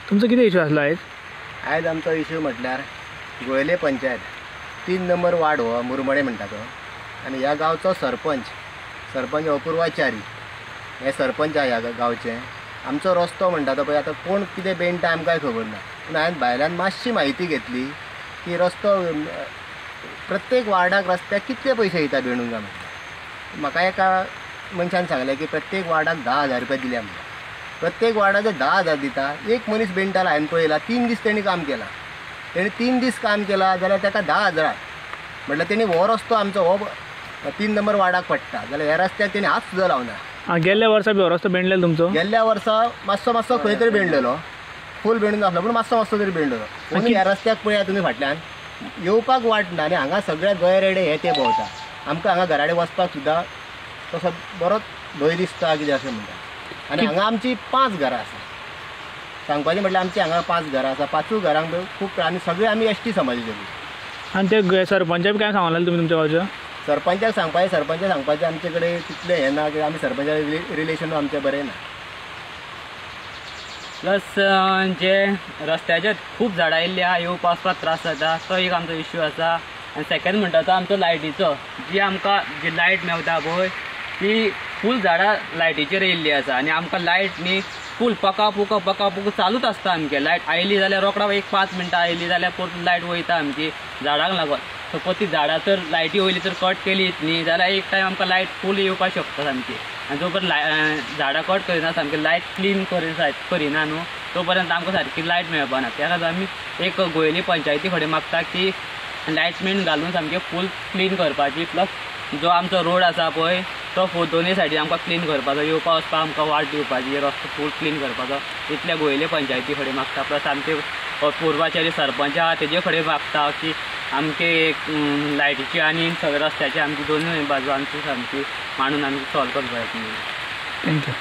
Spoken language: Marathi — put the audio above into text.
तुमचो कितें इश्यू आसलो आयज? आयज आमचो इश्यू म्हटल्यार गोयले पंचायत 3 नंबर वार्ड हो मुरमडे म्हणटा तो, आनी ह्या गांवचो सरपंच अपूर्वाचारी हे सरपंच आहे ह्या गांवचे. आमचो रस्तो म्हणटा तो पळय आतां कोण कितें बेंडटा आमकांय खबर ना, पूण हांवें भायल्यान मातशी म्हायती घेतली की रस्तो प्रत्येक वार्डाक रस्त्याक कितले पयशे येता बेंडूंक काय म्हणटा. म्हाका एका मनशान सांगलें की प्रत्येक वार्डाक 10,000 रुपया दिल्या म्हणटा. प्रत्येक वार्डाचे 10,000 दिता. एक मनीस बेंडटाला हांवें पळयला 3 दीस तेणी काम केलां. तेणी 3 दीस काम केलां जाल्यार ताका 10,000 म्हटल्यार तेणी हो रस्तो आमचो हो 3 नंबर वार्डाक पडटा जाल्यार ह्या रस्त्याक तेणी हात सुद्दां लावना. गेल्ल्या वर्सा बी हो रस्तो बेंडलेलो तुमचो? गेल्ल्या वर्सा मातसो खंय तरी बेंडलेलो, फूल बेंडून नासलो पूण मातसो तरी बेंडलेलो. पूण ह्या रस्त्याक पळया तुमी फाटल्यान येवपाक वाटना आनी हांगा सगळे गैरेडे हे ते भोंवता. आमकां हांगा घराडे वचपाक सुद्दां तसो बरोच भंय दिसता कितें अशें म्हणटा. आनी हांगा आमची 5 घरां आसा. सांगपाचें म्हटल्यार आमची हांगा 5 घरां आसा. 5 घरांक खूब आनी सगळे आमी एसटी समाजाचे. आनी ते सरपंचाक बी काय सांगलें तुमी तुमच्या गांवच्या? सरपंचाक सांगपाचें आमचे कडेन तितलें हें ना की आमी सरपंचाचें रिलेशन आमचें बरें ना. प्लस जे रस्त्याचे खूब झाडां आयिल्ली आहा, येवपा वचपाक त्रास जाता, तो एक आमचो इश्यू आसा. आनी सेकंड म्हणटा तो आमचो लायटीचो, जी आमकां जी लायट मेवता पळय ती फूल झाडां लायटीचेर येयल्ली आसा. आनी आमकां लायट न्ही फूल पकापूक चालूच आसता. आमगे लायट आयली जाल्यार रोखडा एक 5 मिनटां आयली जाल्यार परत लायट वयता आमची झाडांक लागून. सपोज ती झाडां तर लायटी वयली तर कट केली न्ही जाल्यार एक टायम आमकां लायट फूल येवपाक शकता सामकी. आनी जो पर्यंत झाडां कट करिना सामकी लायट क्लीन करिना न्हू तो पर्यंत आमकां सारकी लायट मेळपाना. त्या खातीर आमी एक गोयली पंचायती कडेन मागता की लायटमेंट घालून सामकें फूल क्लीन करपाची. प्लस जो आमचो रोड आसा पळय तो दोनूय सायडीन आमकां क्लीन करपाचो, येवपा वचपाक आमकां वाट दिवपाची, रस्तो फूल क्लीन करपाचो इतले गोयले पंचायती कडेन मागता. प्लस आमचे पूर्वाचारी सरपंच आहा तेजे कडेन मागता की आमचे लायटीची आनी रस्त्याची आमची दोनूय बाजू आमची सामकी मांडून आमी सॉल्व करपाक जाय. थँक्यू.